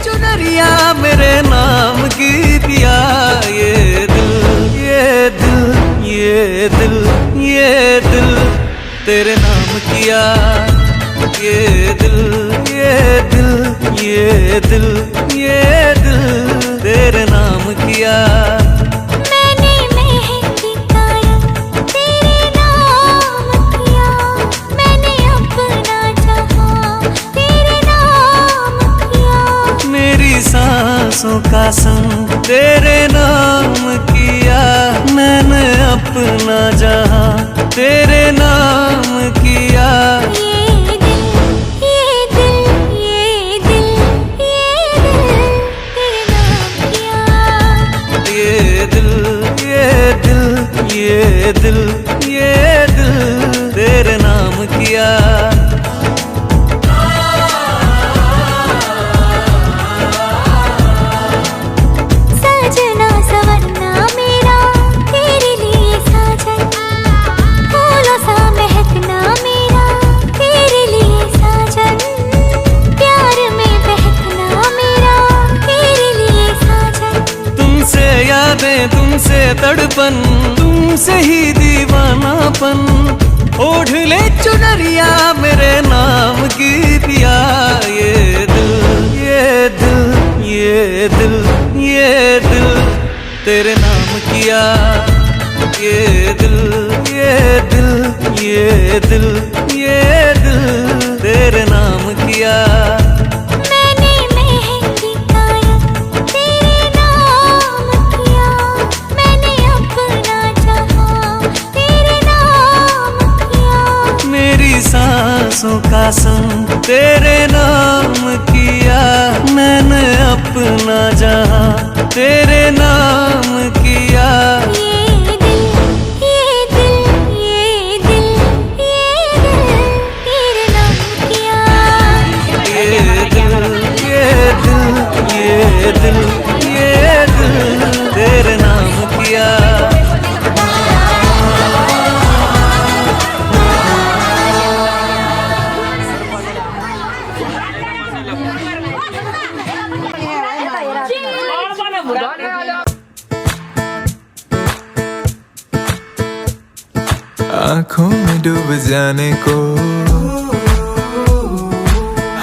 चुनरिया मेरे नाम की पिया, ये दिल ये दिल ये दिल ये दिल तेरे नाम किया, ये दिल ये दिल ये दिल ये दिल तेरे नाम किया। सांसों का संग तेरे नाम किया, मैंने अपना जहां तेरे नाम किया। ये दिल ये दिल ये दिल ये दिल ये दिल ये दिल तेरे नाम किया। सजना सवरना मेरा तुमसे तड़पन, तुमसे ही दीवानापन। ओढ़ ले चुनरिया मेरे नाम की पिया, ये दिल ये दिल ये दिल ये दिल तेरे नाम किया। ये दिल ये दिल ये दिल ये दिल तेरे नाम किया। सांसों का संग तेरे नाम किया, मैंने अपना जहां तेरे नाम किया। ये दिल ये दिल ये दिल ये दिल तेरे नाम किया। ये दिल ये दिल ये दिल ये दिल तेरे नाम किया। आँखों में डूब जाने को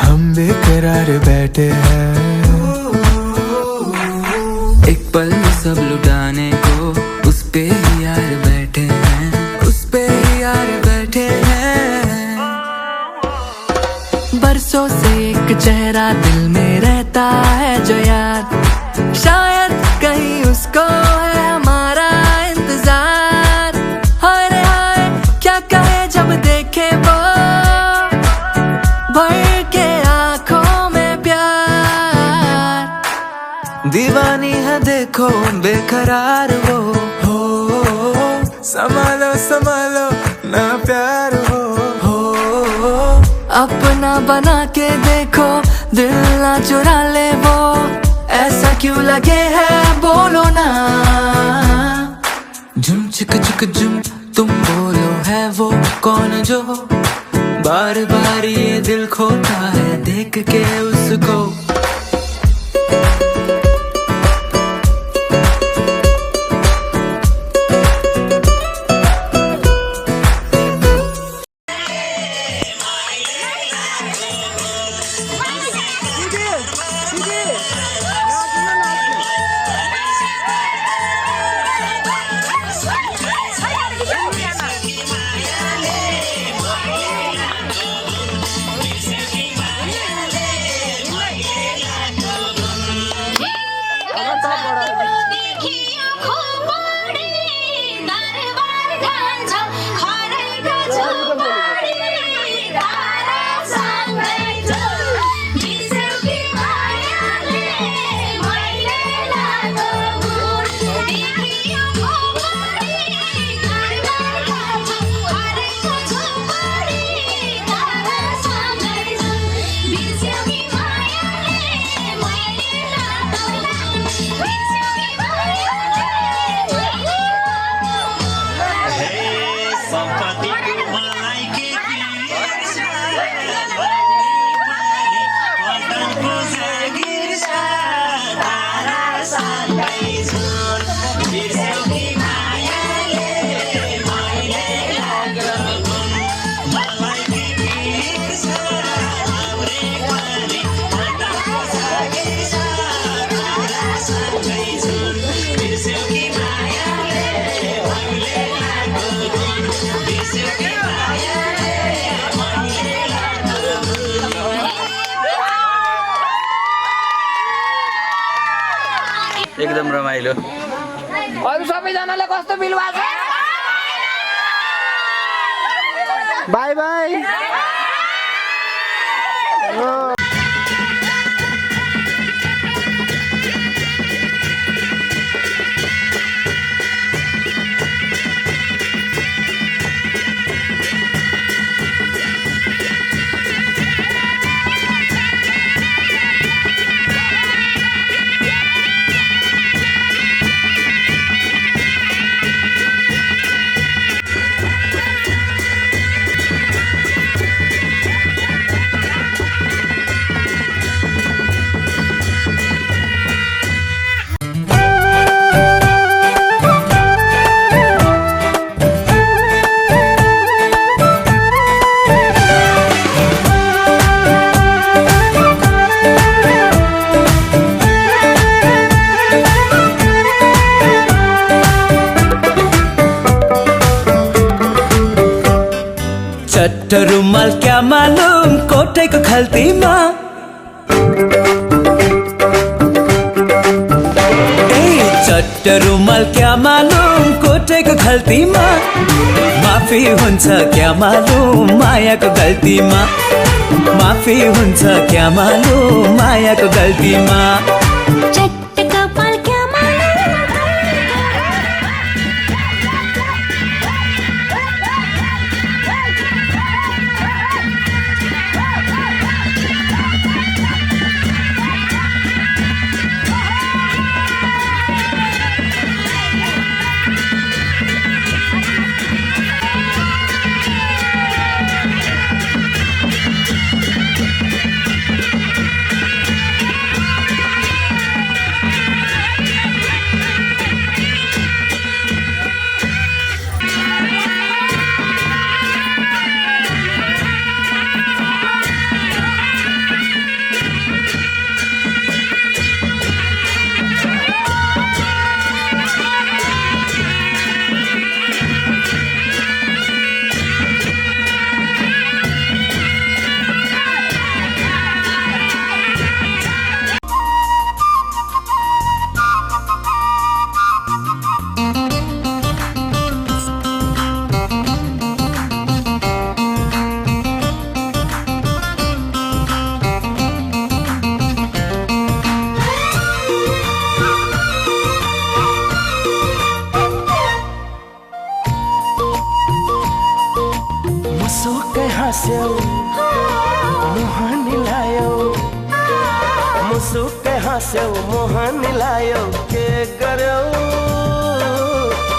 हम बेकरार बैठे हैं। एक पल में सब लुटाने को उस पे ही यार बैठे हैं, उस पे ही यार बैठे हैं। बरसों से एक चेहरा दिल में रहता है जो याद, शायद कहीं उसको है हमारा इंतजार। हाय रे हाय क्या कहे जब देखे वो भर के आंखों में प्यार। दीवानी है देखो बेकरार वो हो, संभालो संभालो ना प्यार हो। अपना बना के देखो दिल ना चुरा ले वो, ऐसा क्यों लगे है बोलो ना। झुम चिक चिक झुम तुम बोलो है वो कौन जो बार बार ये दिल खोता है देख के उसको। एकदम रमाइलो। अरू सबैजनालाई कस्तो फिल भएको छ? Bye bye. चट्ट रुमाल क्या मालूम कोठेको खल्तीमा चट्ट रुमाल क्या मालूम कोठेको खल्तीमा माफी हुन्छ क्या मालूम मायाको गल्तीमा माफी हुन्छ क्या मालूम मायाको गल्तीमा चट्ट कपाल क्या मुसुक्कै हाँस्यौ मोहन लायो मुसुक्कै हाँस्यौ मोहन लायो के गर्यौ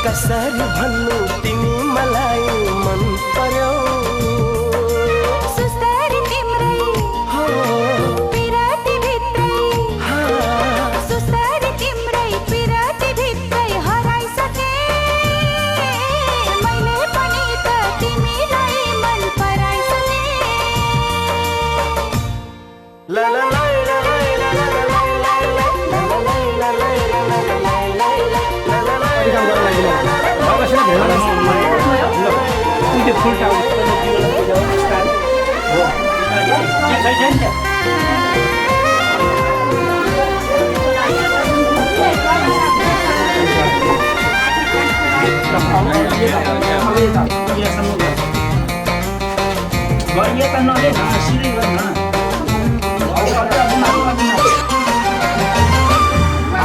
कसरी भन्नु तिमी मलाई मन पर्यौ सुस्तरी तिम्रै हो पिराती भित्रै सुस्तरी तिम्रै पिराती भित्रै हराइसके मैले पनि त तिमीलाई मन पराइसके ला ला ला ला ला ला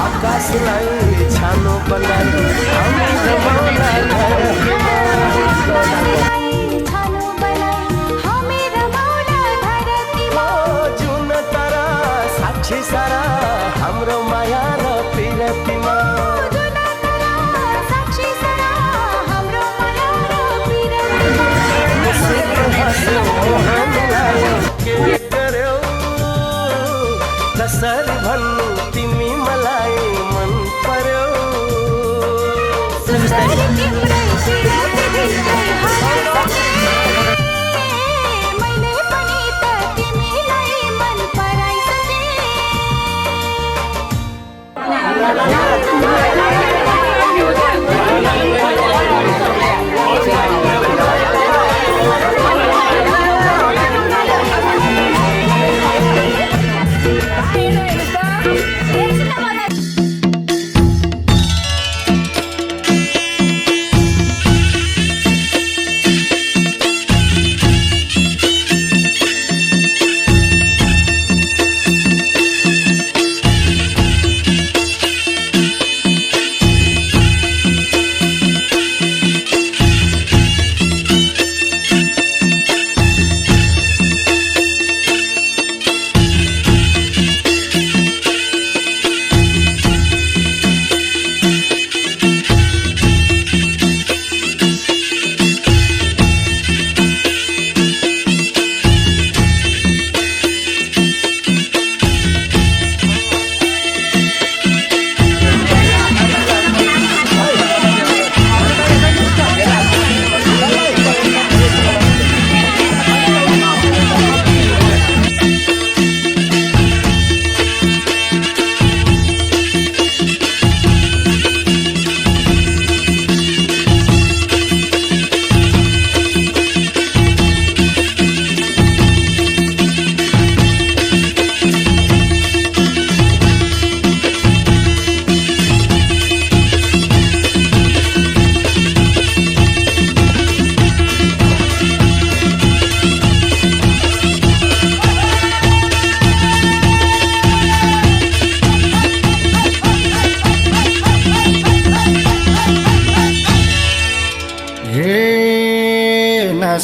आकाशलाई छानो बनाई हामी रमाउला छानो बनाई हामी रमाउला धरतीमा जुन तारा साक्षी सारा हाम्रो माया र पिरतीमा साक्षी सरा हाम्रो माया र पिरतीमा के गर्यौ कसरी भन्नु तिमी मलाई मन पर्यौ सुस्तरी तिम्रै पिराती भित्रै हराइसके मैले पनि त तिमीलाई मन पराइसके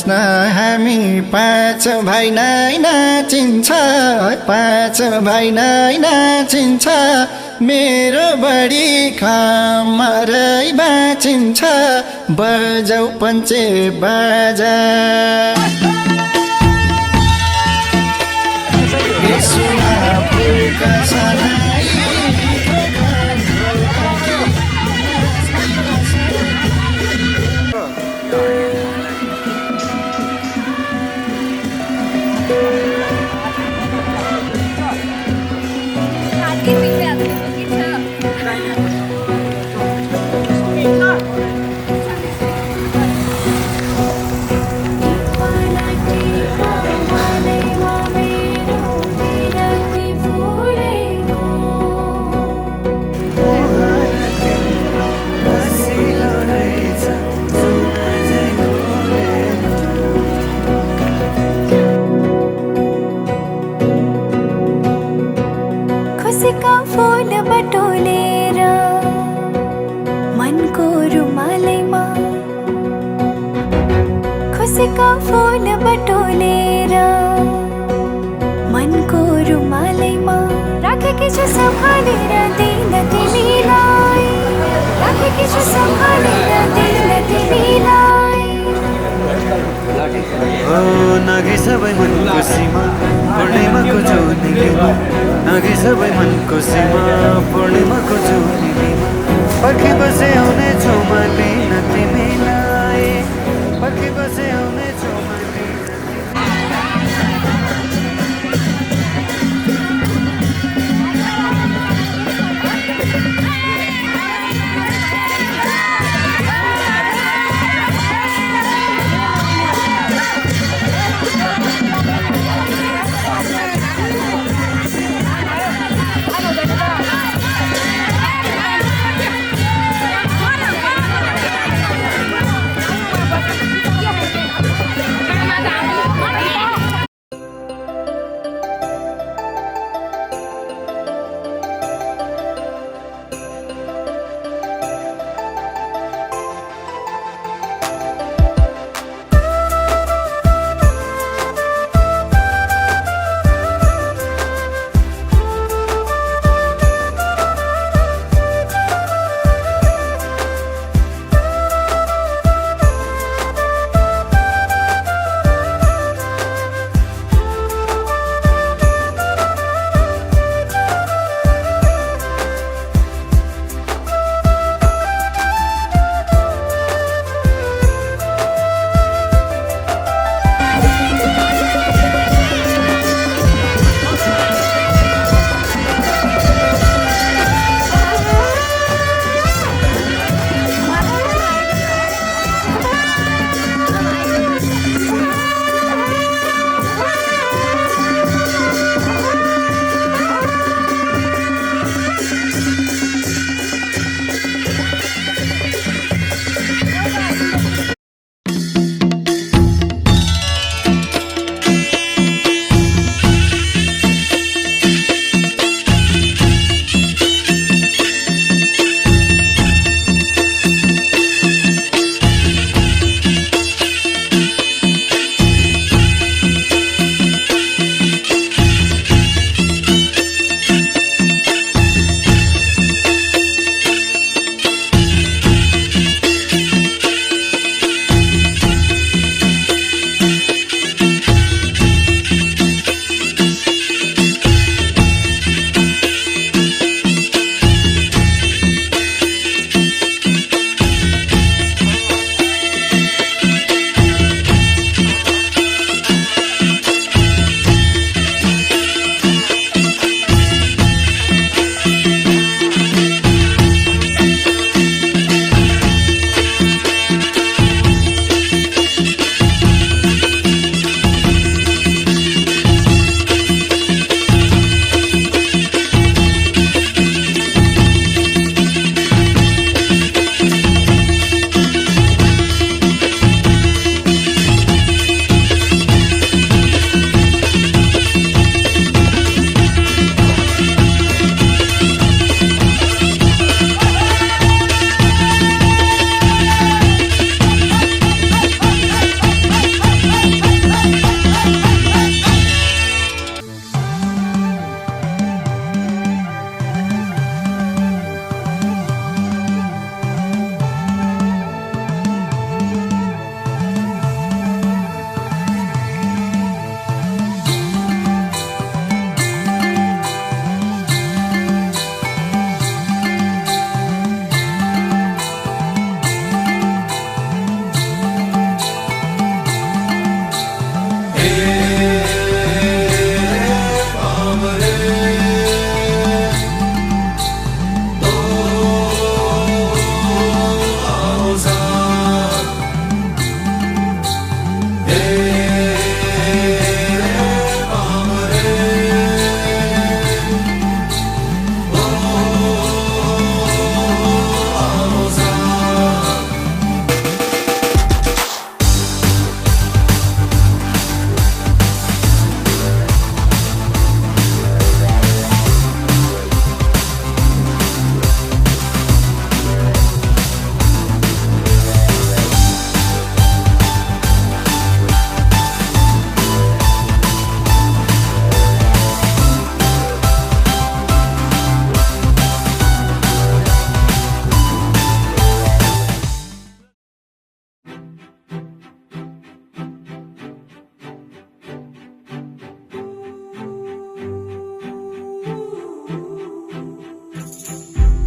बस्न हामी पाँच भाइ नै नाचिन्छ, पाँच भाइ नै नाचिन्छ, मेरो बढी खमरै बाँचिन्छ, बजाउ पञ्चे बाजा। खुसीका फूल बटोलेर मनको रुमालैमा, खुसीका फूल बटोलेर मनको रुमालैमा, राखेकी छु सम्हालेर दिन तिमीलाई, राखेकी छु सम्हालेर दिन तिमीलाई। नाघे सबै मनको सीमा पूर्णिमाको ज्योतिमा, नाघे सबै मनको सीमा पूर्णिमाको ज्योतिमा, पर्खी बसे आउने छौ म लिन तिमीलाई, पर्खी बसे आउने छौ म लिन।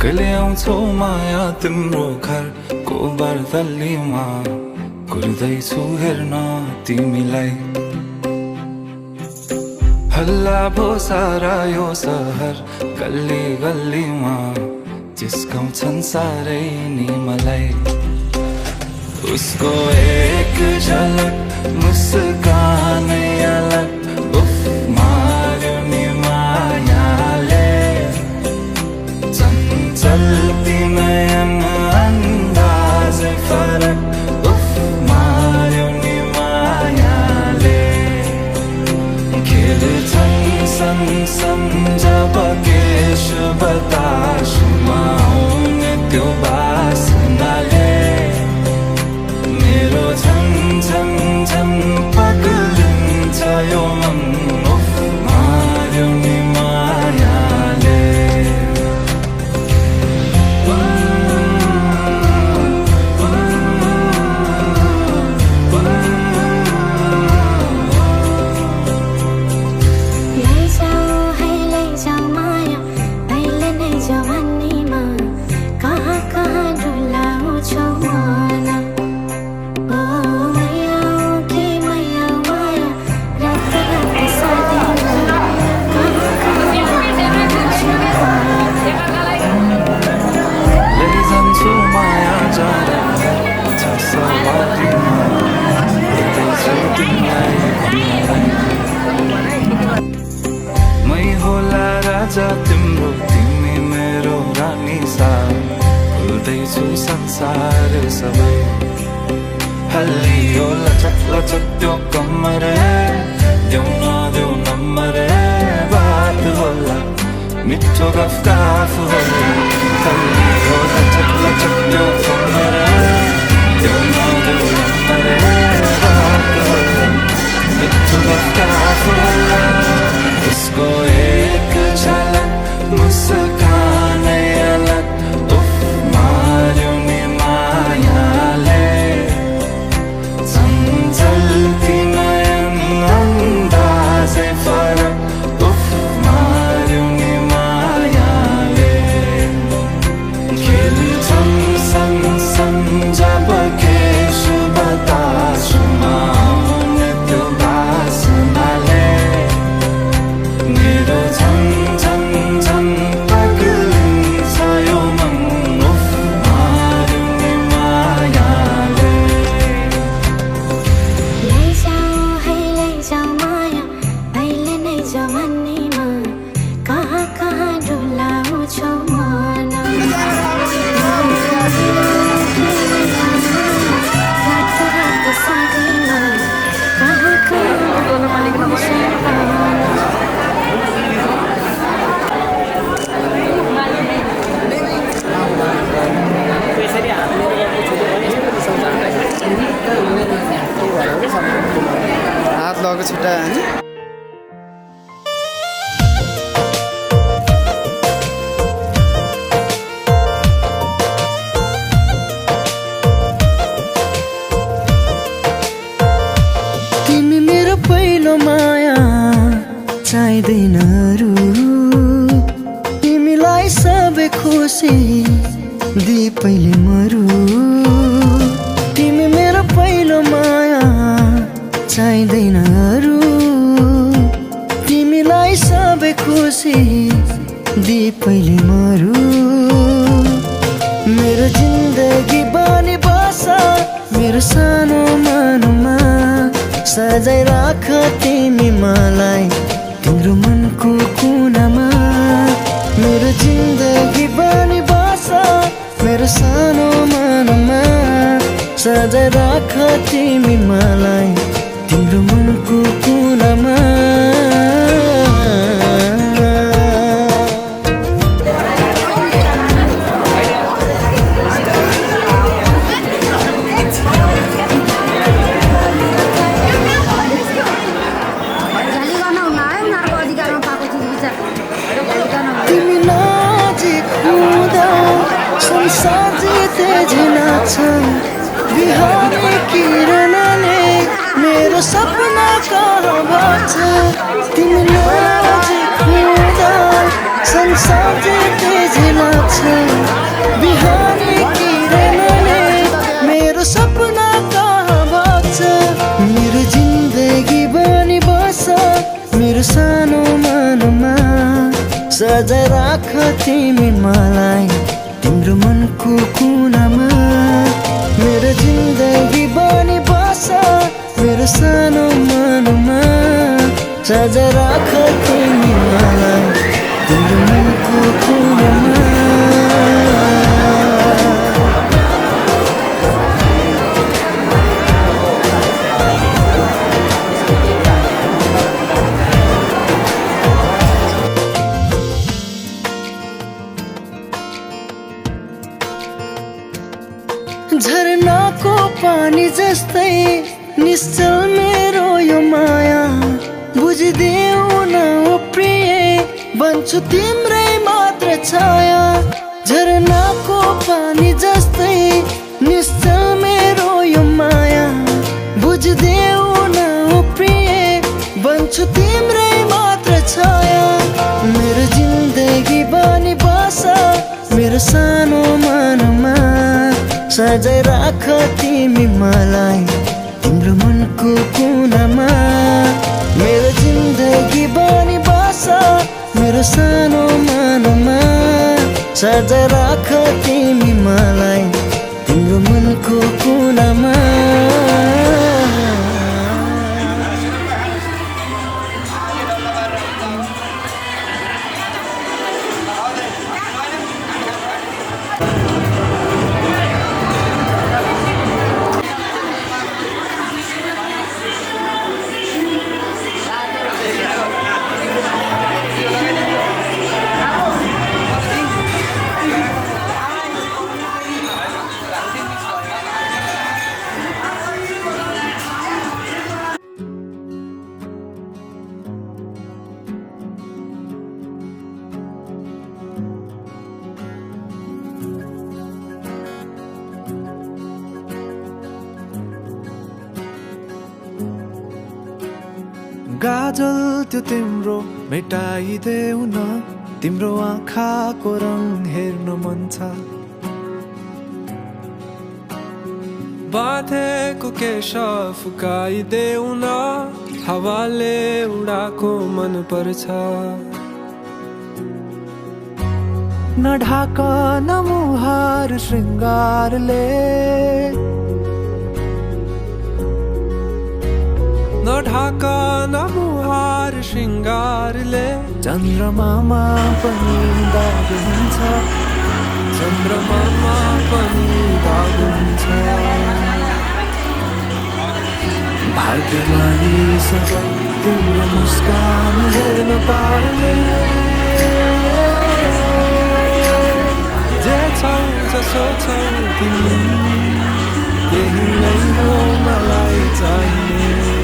कहिले आउँछौ माया तिम्रो घरको बर्दलीमा कुर्दैछु हेर्न तिमीलाई हल्ला भो सारा यो सहर गल्ली गल्लीमा जिस्काउँछन् सारै नि मलाई उसको एक झलक मुस्कानै अलग उफ मार्यो नि मायाले चञ्चल्ती नयन अन्दाजै फरक उफ मार्यो नि मायाले खेल्छन् सन जब केश बतासुमा आउने त्यो बासनाले मेरो झन झन झन पगलिन्छ यो मन उफ मार्यो नि मायाले लैजाऊ माया अहिले नै जवानीमा कहाँ कहाँ डुलाउँछौ मन ओ मैया के मैया माया रात रात साथीमा लैजान्छु माया जाँदा छ सवारीमा हेर्दैछु तिमीलाई मै होला राजा तिम्रो तिमी मेरो रानी सा भुल्दैछु संसार सबै हल्लियो लचक लचक त्यो कम्मर देऊ नदेऊ नम्बर बात होला मिठो गफ होला हल्लियो लचक लचक त्यो कम्मर देऊ नदेऊ नम्बर बात होला मिठो गफ होला उसको एक झलक मुस्कानै अलग उफ मार्यो नि मायाले चञ्चल्ती नयन अन्दाजै फरक उफ मार्यो नि मायाले खेल्छन् सन जब केश बतासुमा आउने त्यो बासनाले मेरो झन झन झन पगलिन्छ यो मन उफ मार्यो नि मायाले लैजाऊ माया अहिले नै जवानीमा कहाँ कहाँ डुलाउँछौ मन रात रात साथीमा कहाँ कहाँ डुलाउँछौ मन हात लगाएको छुट्टा होइन तिमी मेरो पहिलो माया चाहिँदैन अरू तिमीलाई सबै खुसी दिए पहिले मरु तिमी मेरो पहिलो माया चाहिँदैन अरू तिमीलाई सबै खुसी दिए पहिले मरु मेरो जिन्दगी बनी बस मेरो सानो मनमा सजाइ राख तिमी मलाई तिम्रो मनको कुनामा मेरो जिन्दगी बनी बस मेरो सानो मनमा सजाइ राख तिमी मलाई तिम्रो मनको कुनामा तिमी नजिक हुँदा संसार जिते झिनाछ बिहानी किरणले मेरो सपना कहाँ बाँच्छ तिमी नजिक हुँदा संसार जिते झिनाछ सजाय राख तिमी मलाई तिम्रो मनको कुनामा मेरो जिन्दगी बनी बस मेरो सानो मनमा सजाय राख तिमी मलाई तिम्रो मनको कुनामा झरनाको पानी जस्तै निश्चल मेरो यो माया बुझिदेऊ न ओ प्रिय बन्छु तिम्रै मात्र छाया झरनाको पानी जस्तै निश्चल मेरो यो माया बुझिदेऊ न ओ प्रिय बन्छु तिम्रै मात्र छाया मेरो जिन्दगी बनी बस मेरो सानो मनमा सजाय राख तिमी मलाई तिम्रो मनको कुनामा मेरो जिन्दगी बनी बस मेरो सानो मनमा सजाय राख तिमी मलाई तिम्रो मनको कुनामा गाजल त्यो तिम्रो मेटाइदेऊ न तिम्रो आँखाको रङ हेर्न मन छ बाँधेको केश फुकाइदेऊ न हावाले उडाको मन पर्छ नढाक न मुहार श्रृङ्गारले नढाक न मुहार श्रृङ्गारले चन्द्रमामा पनि दाग हुन्छ चन्द्रमामा पनि दाग हुन्छ भाग्यमानी सबै तिम्रो मुस्कान हेर्न पाउने जे छौ जसो छौ तिमी त्यही नै हो मलाई चाहिने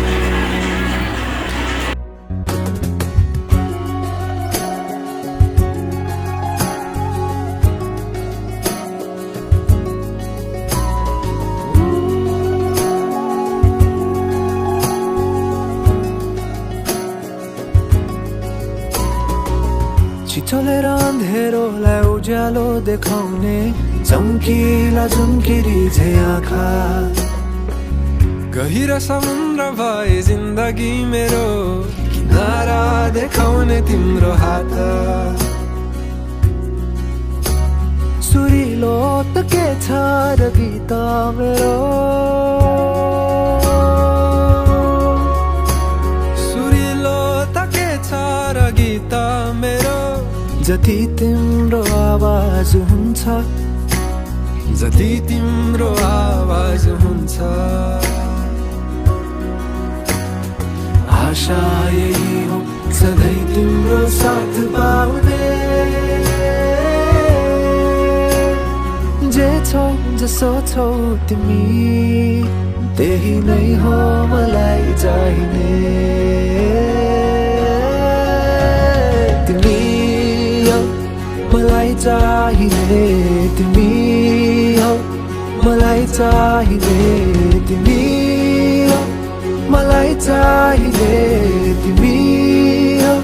चलेर अँधेरोलाई उज्यालो देखाउने चम्किला चम्किरी झै आँखा गहिरो समुद्र भए जिन्दगी मेरो किनारा देखाउने तिम्रो हात सुरिलो त के छ र गीत मेरो सुरिलो त के छ र गीत मेरो जति तिम्रो आवाज हुन्छ जति तिम्रो आवाज हुन्छ आशा यही हो सधैँ तिम्रो साथ पाउने जे छौ जसो छौ तिमी त्यही नै हो मलाई चाहिने तिमी मलाई चाहिने तिमी हो मलाई चाहिने तिमी हो मलाई चाहिने तिमी हो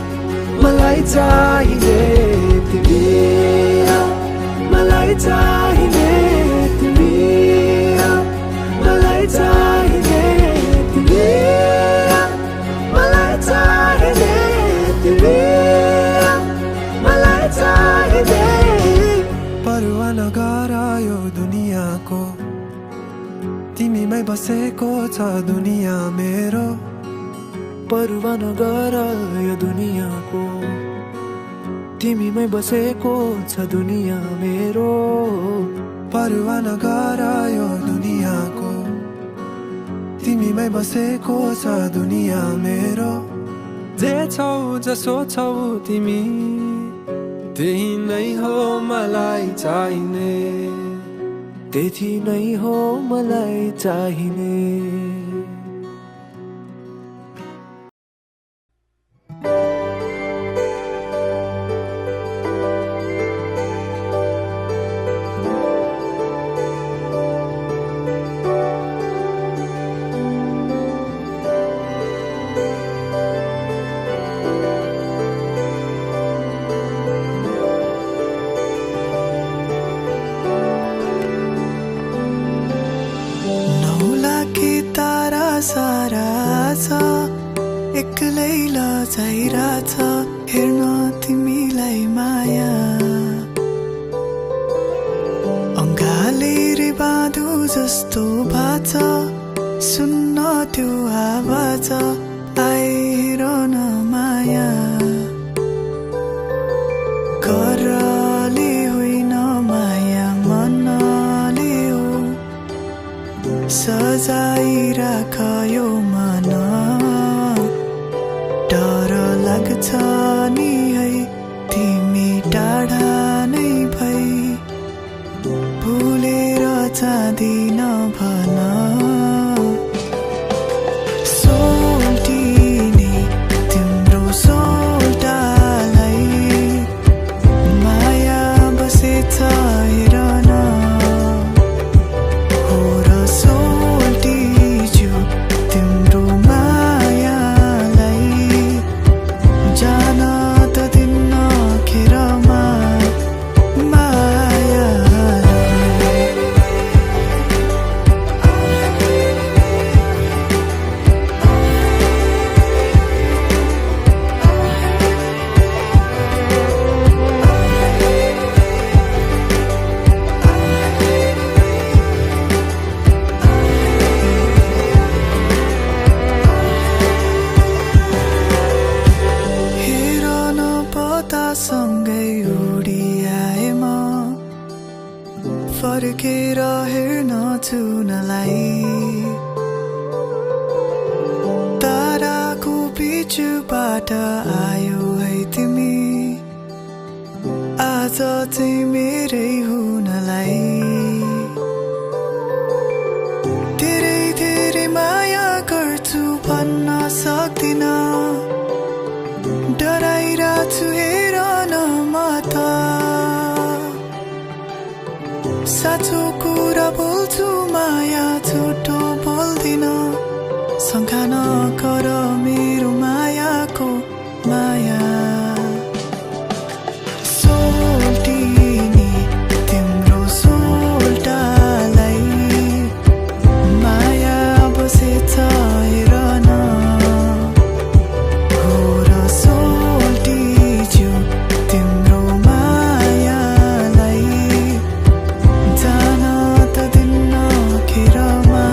मलाई चाहिने तिमी हो मलाई चाहिने तिमी हो मलाई चाहिने तिमी हो मलाई चाहिने तिमी हो मलाई दुनियाँको तिमीमै बसेको छ दुनियाँ मेरो परवाह नगर यो दुनियाँको तिमीमै बसेको छ दुनियाँ मेरो परवाह नगर यो दुनियाँको तिमीमै बसेको छ दुनियाँ मेरो जे छौ जसो छौ तिमी त्यही नै हो मलाई चाहिने त्यति नै हो मलाई चाहिने सारा छ एक्लै लजाइरहेछ हेर्न तिमीलाई माया अङ्गालेर बाँधु जस्तो भाछ सुन्न त्यो आवाज आएर न माया करले होइन माया मनले हो सजाइराख यो मन डर लाग्छ नि है तिमी टाढा नै भई भुलेर जाँदिन भन सोल्टिने तिम्रो सोल्टालाई माया बसेछ हेर न हो र सोल्टिज्यू तिम्रो मायालाई जान त दिन्न खेरमा सँगै उडिआए म फर्केर हेर्न चुनलाई ताराको बिचबाट आयो है तिमी आज चाहिँ मेरै हुनलाई धेरै धेरै माया गर्छु भन्न सक्दिन डराइरहेछु हेर न म त साँचो कुरा बोल्छु माया झुटो बोल्दिन शङ्का नगर मेरो मायाको माया सोल्टिने तिम्रो सोल्टालाई माया बसेछ हेर न हो र सोल्टिज्यू तिम्रो मायालाई जान त दिन्न खेरमा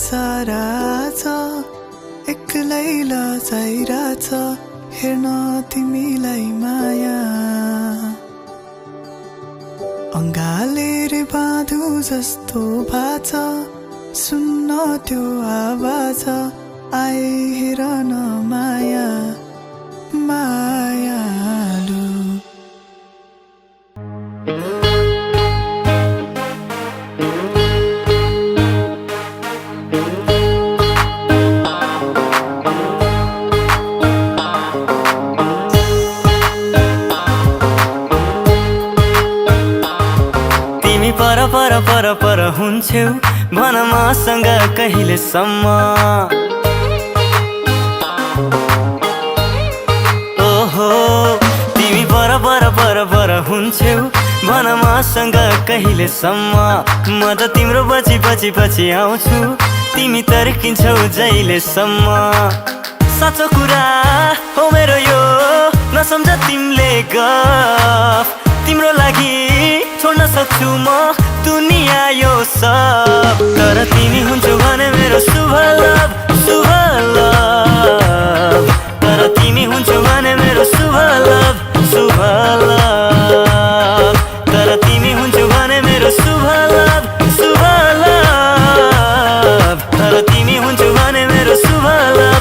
सारा छ एक्लै लजाइरहेछ हेर्न तिमीलाई माया अङ्गालेर बाँधु जस्तो भाछ सुन्न त्यो आवाज आए हेर न माया मायालु पर हुन्छौ भन मसँग कहिलेसम्म ओहो तिमी बर बर बर बर हुन्छौ भन मसँग कहिलेसम्म म त तिम्रो पछि पछि पछि आउँछु तिमी तर्किन्छौ जहिलेसम्म साँचो कुरा हो मेरो यो नसम्झ तिमीले गफ तिम्रो लागि छोड्न सक्छु म दुनिया यो सब तर तिमी हुन्छौ भने मेरो शुभ लभ तर तिमी हुन्छौ भने मेरो शुभ लभ तर तिमी हुन्छौ भने मेरो शुभ लभ तर तिमी हुन्छौ भने मेरो शुभ लभ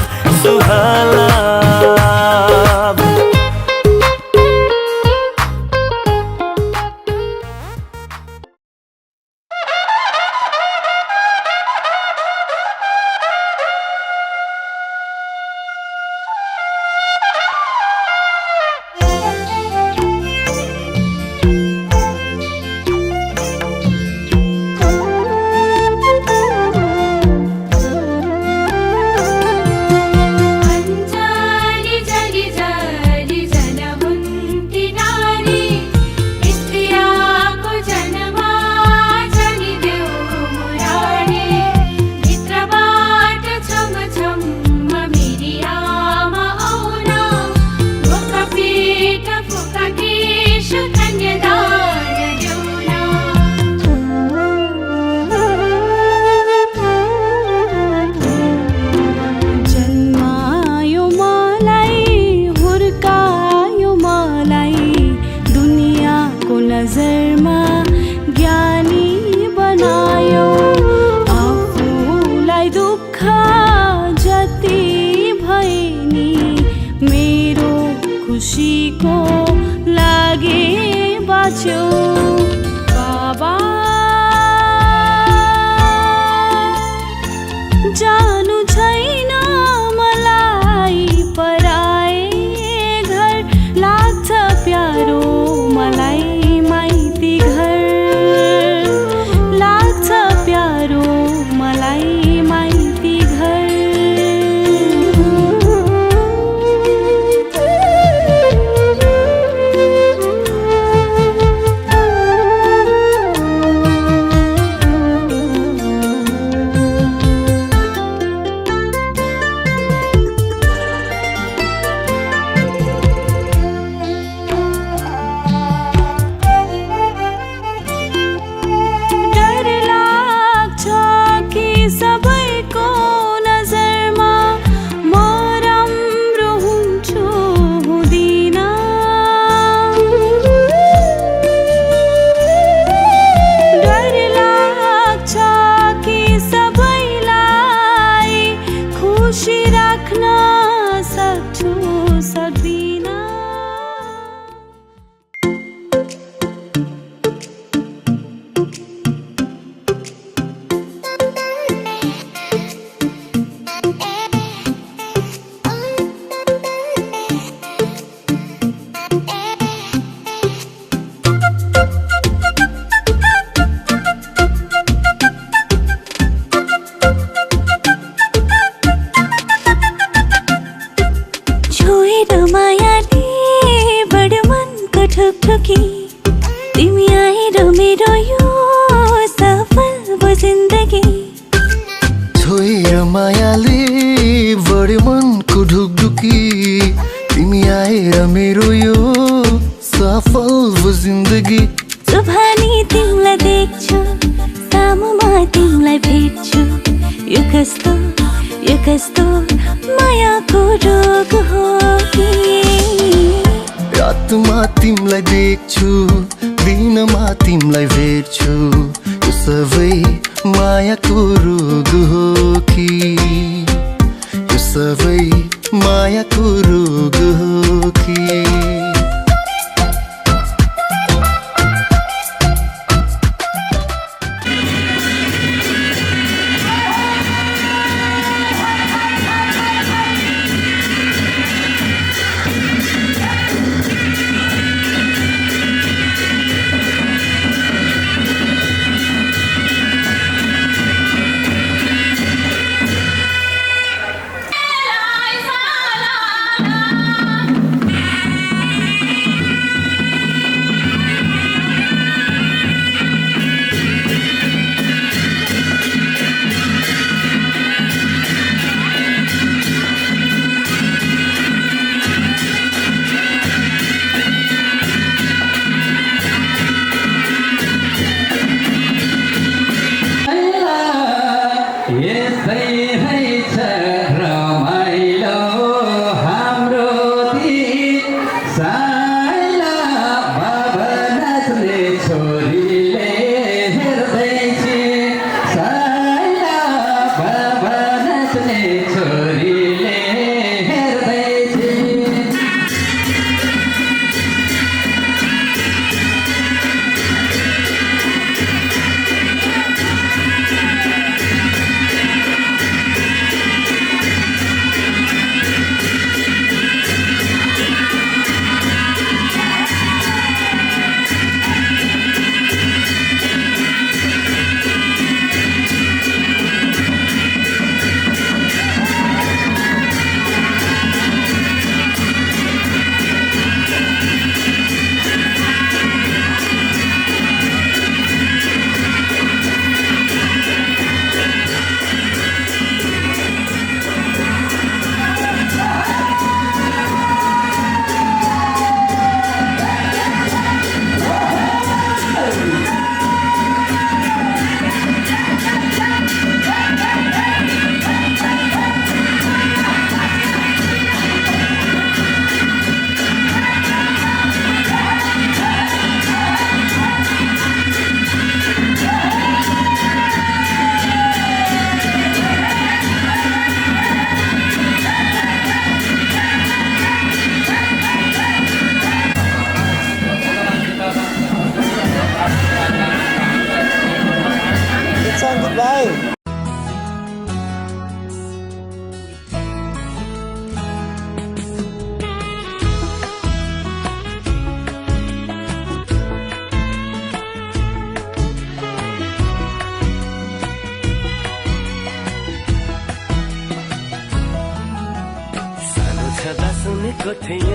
सुनेको थिएँ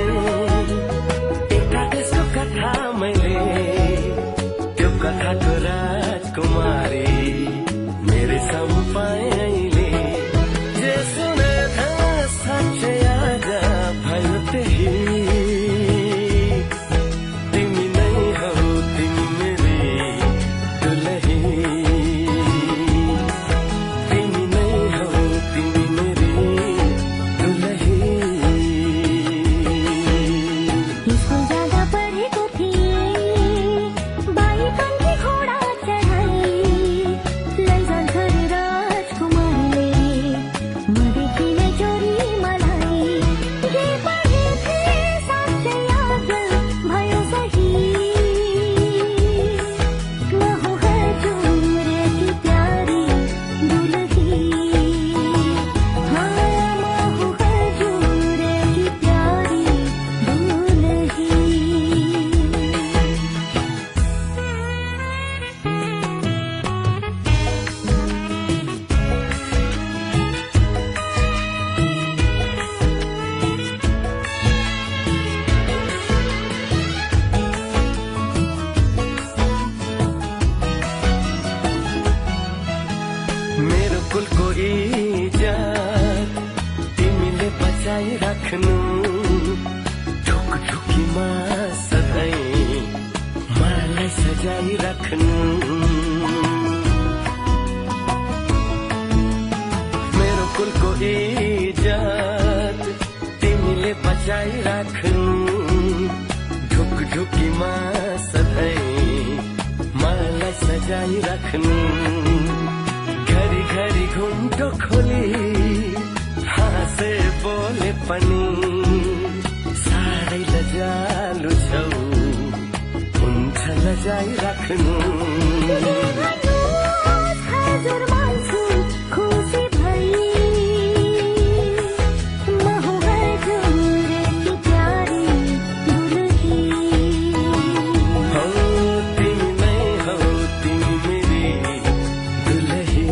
एउटा देशको कथा मैले, त्यो कथाको राजकुमारी मेरै सामु पाएँ अहिले। जे सुने था साँच्चै आज भयो त्यही, तिमी नै हौ तिमी मेरी दुलही, तिमी नै हौ तिमी मेरी दुलही। स्कुल जाँदा पढेको थिएँ, बाई कन्ठी घोडा चढाई, लैजान्छ रे राजकुमारले, मदेखि नै चोरी मलाई। जे पढेथे साँच्चै याद भयो सही, म हूँ हजुर की प्यारी दुलही, हाँ म हूँ हजुर की प्यारी दुलही। मेरो कुलको इज्जत तिमीले बचाइ राख्नु, ढुकढुकीमा सधैँ मलाई सजाइ राख्नु। मेरो कुलको इज्जत तिमीले बचाइ राख्नु, ढुकढुकीमा सधैँ मलाई सजाइ राख्नु। घरी घरी घुम्टो खोली हाँसे बोले पनि साह्रै लजालु छौ, हुन्छ लजाइ राख्नु। हजुर मान्छु खुसी भई, म हूँ हजुर की प्यारी दुलही, हौ तिमी नै हौ तिमी मेरी दुलही।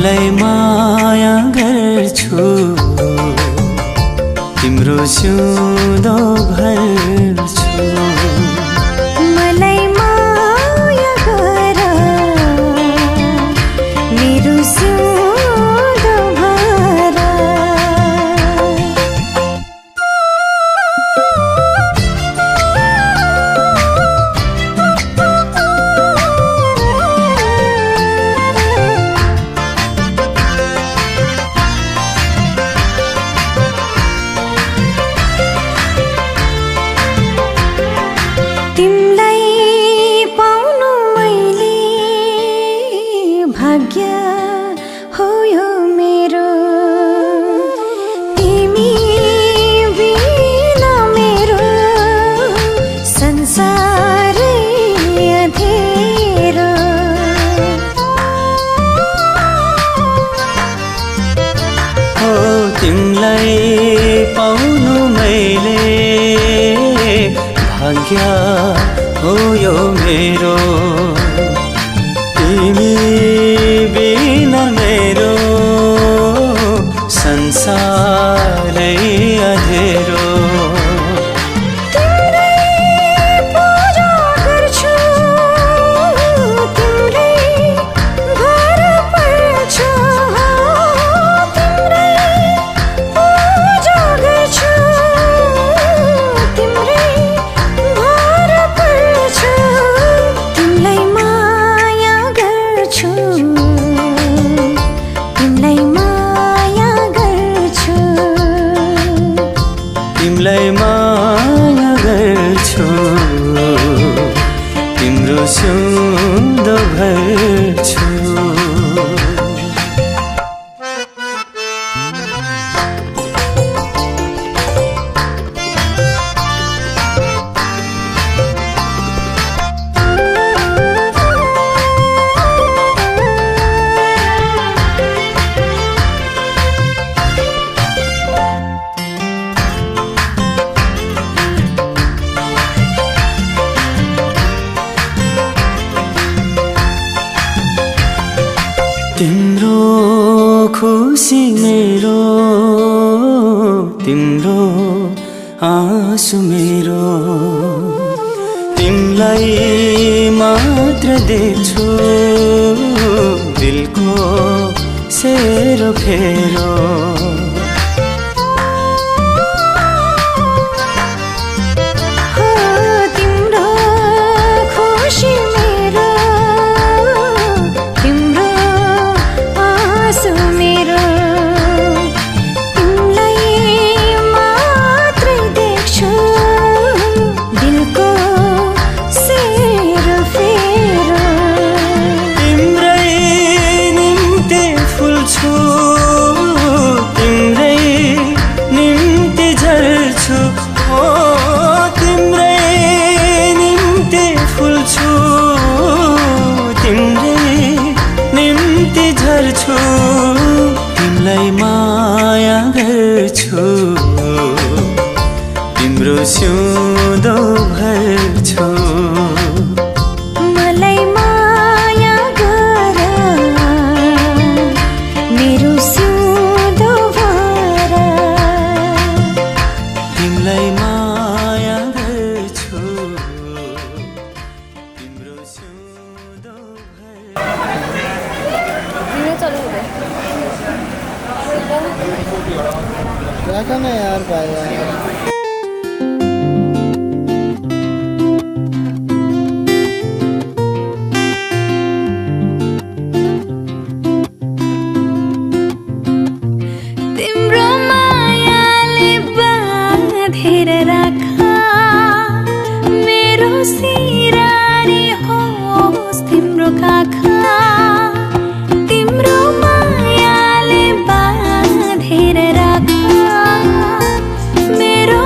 तिमलाई माया गर्छु तिम्रो सिउँदो भर्छु मलाई माया गर मेरो सिउँदो भर तिमलाई पाउनु मैले भाग्य हो यो मेरो तिमी बिना मेरो संसारै अँधेरो हो तिमलाई पाउनु मैले भाग्य हो यो मेरो तिमी बिना मेरो संसारै अँधेरो पूजा गर्छु तिम्रै घर पर्छु तिम्रै पूजा गर्छु तिम्रै घर पर्छु तिमीलाई माया गर्छु तिमीलाई माया गर्छु तिमलाई माया गर्छु तिम्रो सिउँदो भर्छु तिम्रो खुसी मेरो तिम्रो आँसु मेरो तिमलाई मात्र देख्छु दिलको सेरो फेरो हो तिम्रो खुसी मेरो तिम्रो आँसु मेरो तिमीलाई मात्रै देख्छु दिलको सेरो फेरो तिम्रै निम्ति फुल्छु तिम्रै निम्ति झर्छु ओ तिम्रै निम्ति फुल्छु तिम्रै निम्ति झर्छु तिमीलाई माया गर्छु तिम्रो सिउँदो भर्छु मलाई माया गर मेरो सिउँदो भर तिमलाई माया गर्छु तिम्रो सिउँदो राख न यार भाइ तिम्रो मायाले बाँधेर राख मेरो सिरानी होस् तिम्रो काखा तिम्रो मायाले बाँधेर राख मेरो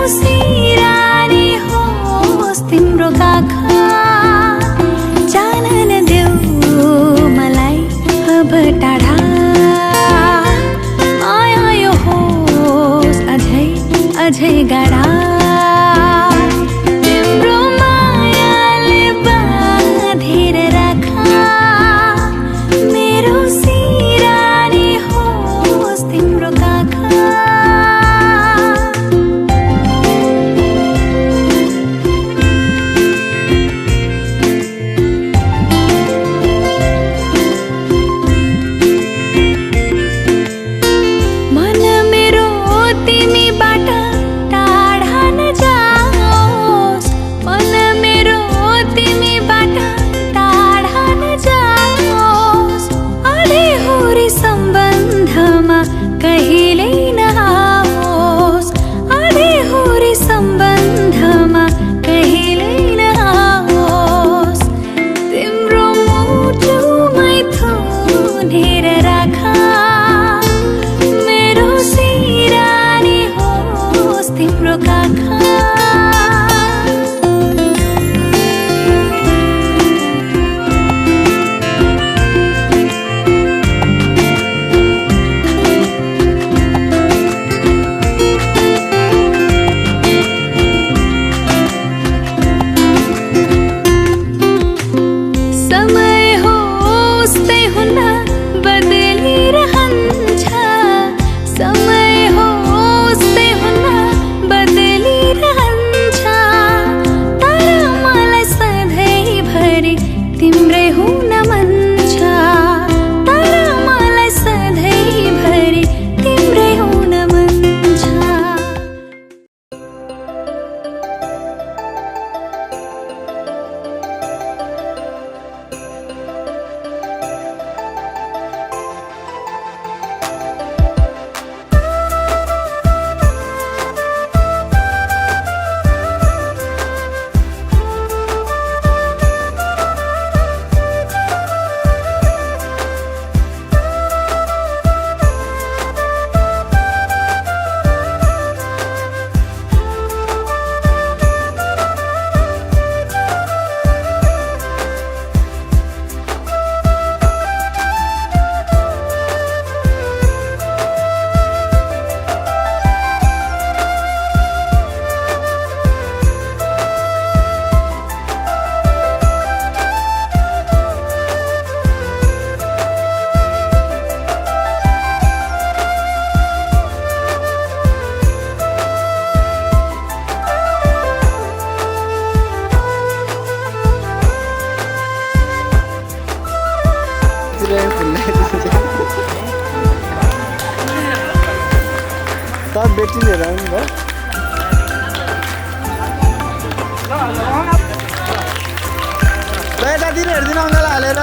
बेटी लिएर आउनु भयो यतातिर हेरिदिनु अङ्गाल हालेर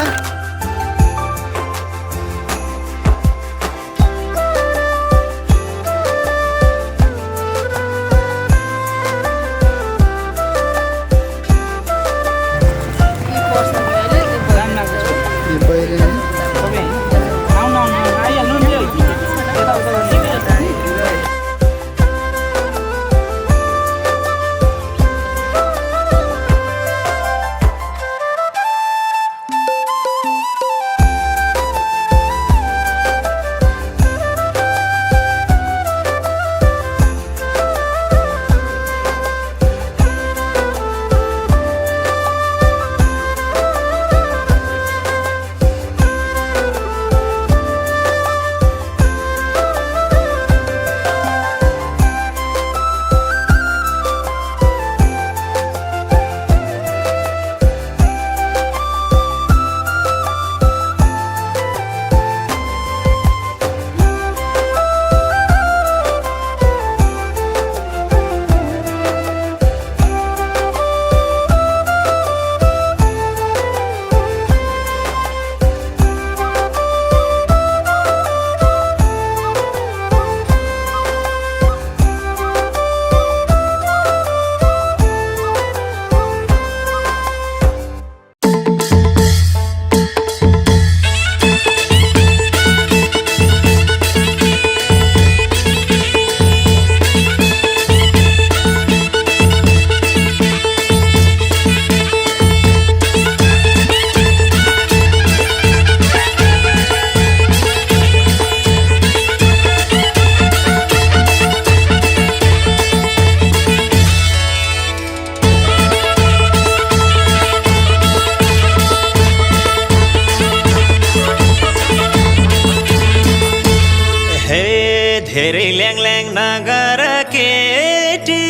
धेरै ल्याङ ल्याङ नगर केटी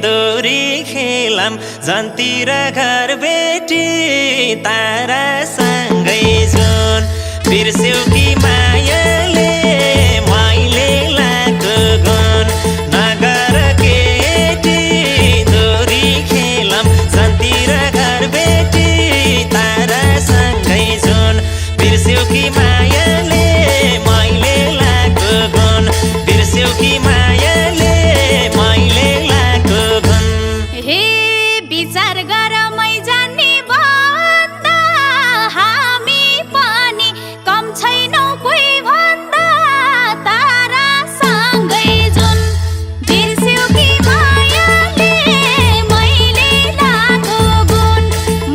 दोरी खेलम जन्तिर घर बेटी तारासँगै जुन बिर्स्यौ कि मायाले मैले लाको गुण नगर केटी दोरी खेलम जन्तिर घर बेटी तारासँगै जुन बिर्स्यौ कि मायाले मैले लाको गुण बिर्स्यौ कि मायाले मैले लाको गुण हे विचार गर मै जान्ने भन्दा हामी पनि कम छैनौ कोही भन्दा तारासँगै जुन बिर्स्यौ कि मायाले मैले लाको गुण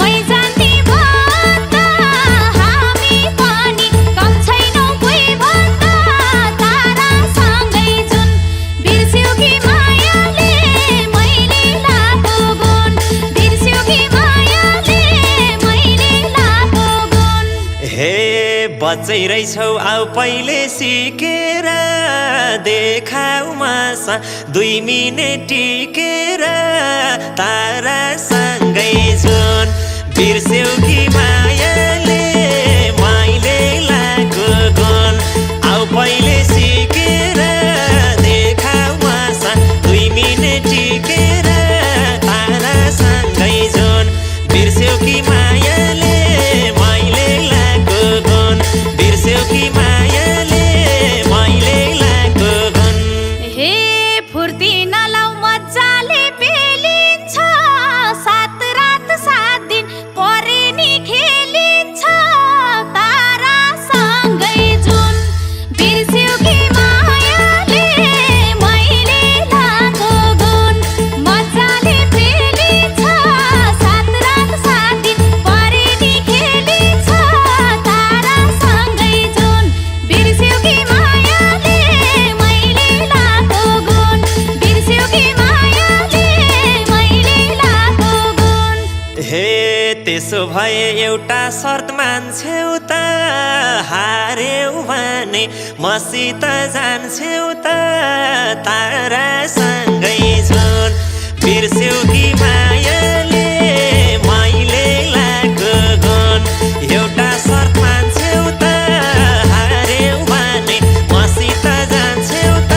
मै जान्ने भन्दा हामी पनि कम छैनौ कोही भन्दा तारासँगै जुन बिर्स्यौ कि मायाले मैले लाको गुण बिर्स्यौ कि मायाले मैले लाको गुण हे बच्चै रहेछौ आऊ पहिले सिकेर देखाऊ मासा 2 मिनेट टिकेर तारासँगै जुन बिर्स्यौ कि मायाले मैले लाको गुण आऊ पहिले सिकेर देखाऊ मासा 2 मिनेट टिकेर तारासँगै जुन बिर्स्यौ कि मायाले मैले लाको गुण बिर्स्यौ कि मायाले मैले लाको गुण हे फुर्ती नलाउ मजाले पेलिन्छ 7 रात 7 दिन परे नि खेलिन्छ तारासँगै जुन बिर्स्यौ कि मायाले मैले लाको गुण मजाले पेलिन्छ 7 रात 7 दिन परे नि खेलिन्छ तारासँगै जुन बिर्स्यौ कि मायाले मैले लाको गुण बिर्स्यौ कि मायाले मैले लाको गुण हे त्यसो भए एउटा शर्त मान्छेउ त हार्यौ भने मसित जान्छौ त तारासँगै जुन बिर्स्यौ कि मायाले मैले लाको गुण एउटा शर्त मान्छेउ त हार्यौ भने मसित जान्छौ त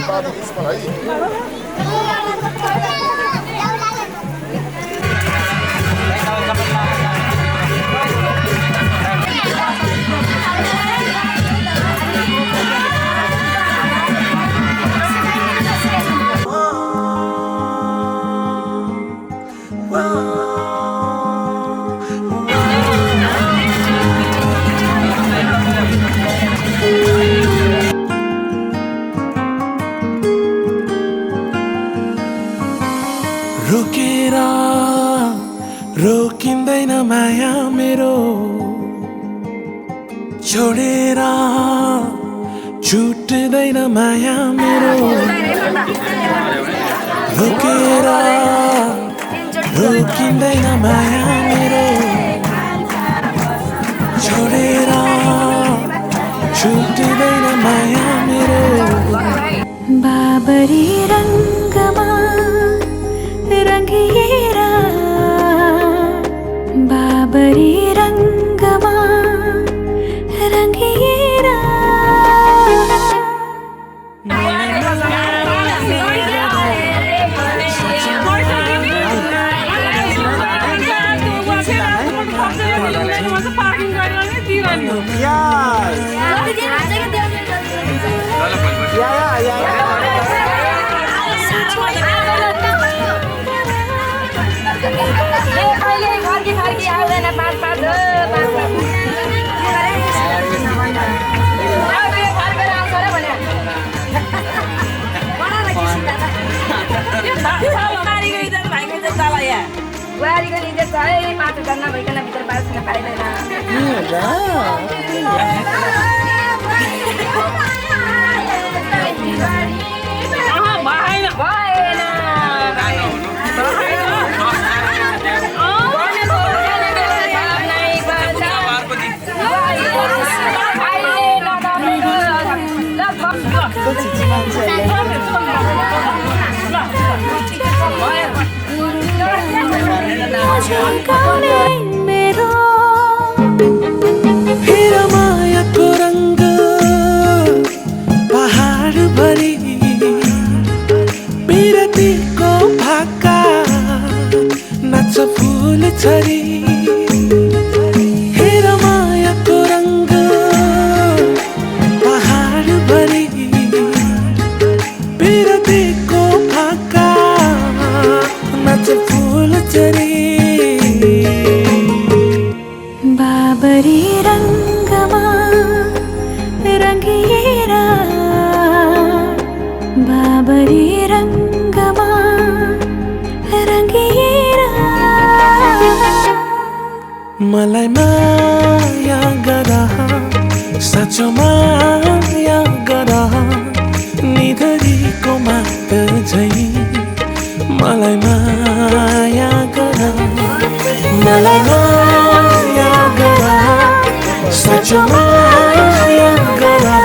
बाटो त्यसमा है रोकेर रोकिँदैन माया मेरो छोडेर छुट्दैन माया मेरो रोकेर रोकिँदैन माया मेरो छोडेर छुट्दैन माया मेरो बाबरी रंगमा रंगिएरा बाबरी रंगमा रंगिएरा बुहारीको निजे छ है 5,000 नभइकन भित्र बाल्न पाइदैन मेरो हेर मायाको रङ्ग पहाड भरि बिरतीको भाका नाच्छ फुल छरी हेर मायाको रङ्ग पहाड भरि बिरतीको भाका नाच्छ फुल छरी बाबरी रङ्गमा रङ्गिएर बाबरी रङ्गमा रङ्गिएर मलाई माया गरा साँचो माया गरा निधरीको मात झै मलाई माया गरा मलाई माया गरा साँचो माया गरा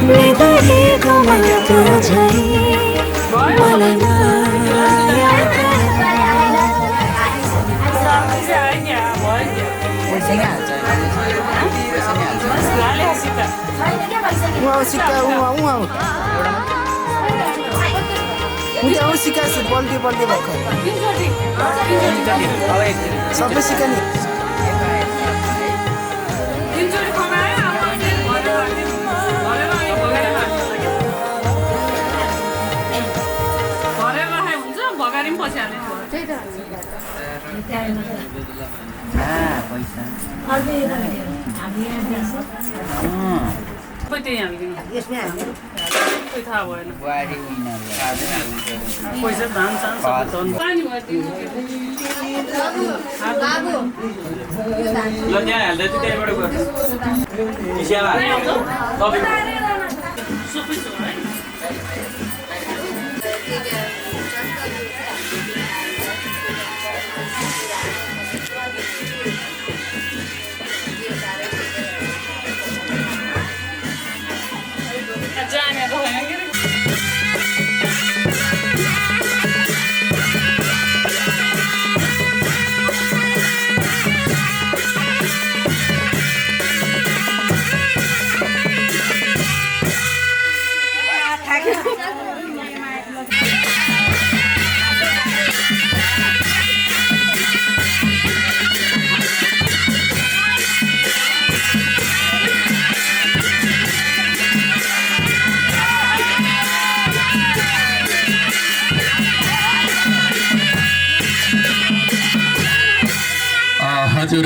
निधरीको मात झै मलाई माया सिका पल्टी पल्टी भर्खर सबै सिका नि हजुर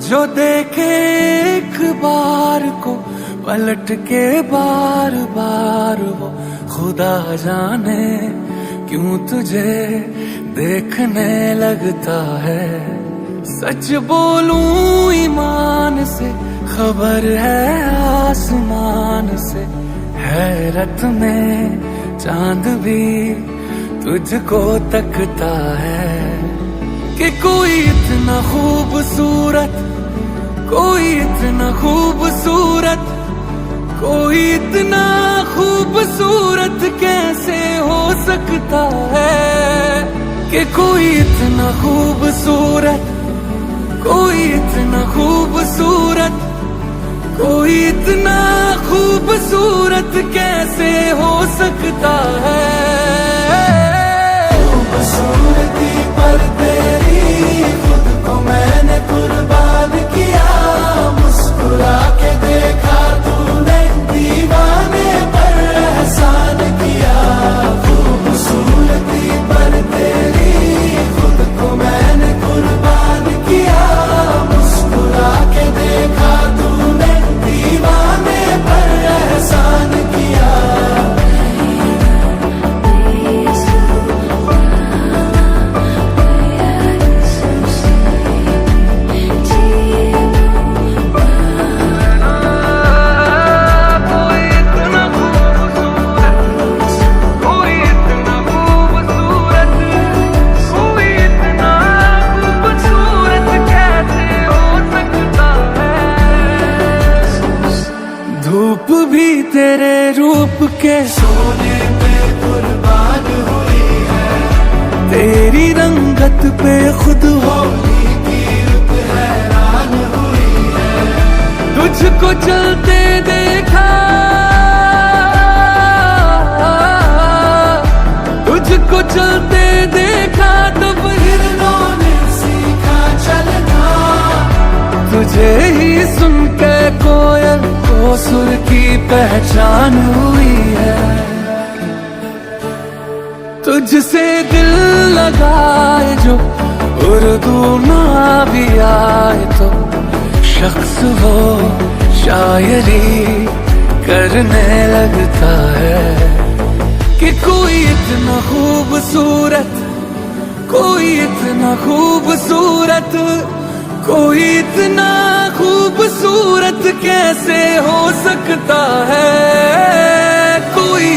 जो देखे एक बार को पलट के बार बार वो खुदा जाने क्यों तुझे देखने लगता है। सच बोलूं ईमान से खबर है आसमान से, हैरत में चांद भी तुझको तकता है कि कोई इतना खूबसूरत, कोई इतना खूबसूरत, कोई इतना खूबसूरत कैसे हो सकता है कि कोई इतना खूबसूरत, कोई इतना खूबसूरत, कोई इतना खूबसूरत कैसे हो सकता है। खूबसूरती पर तेरी खुद को मैंने कुर्बान किया। छुप के सोने पे कुर्बान हुई है, तेरी रंगत पे खुद होली की रुत हैरान हुई है। तुझको चलते देखा, तुझको चलते देखा, तब हिरणों ने सीखा चलना। तुझे ही सुन के कोयल को सुर की पहचान हुई है। तुझसे दिल लगाए जो उर्दू ना भी आए तो शख्स वो शायरी करने लगता है। कि कोई इतना खूबसूरत, कोई इतना खूबसूरत, कोई इतना खूबसूरत कैसे हो सकता है। कोई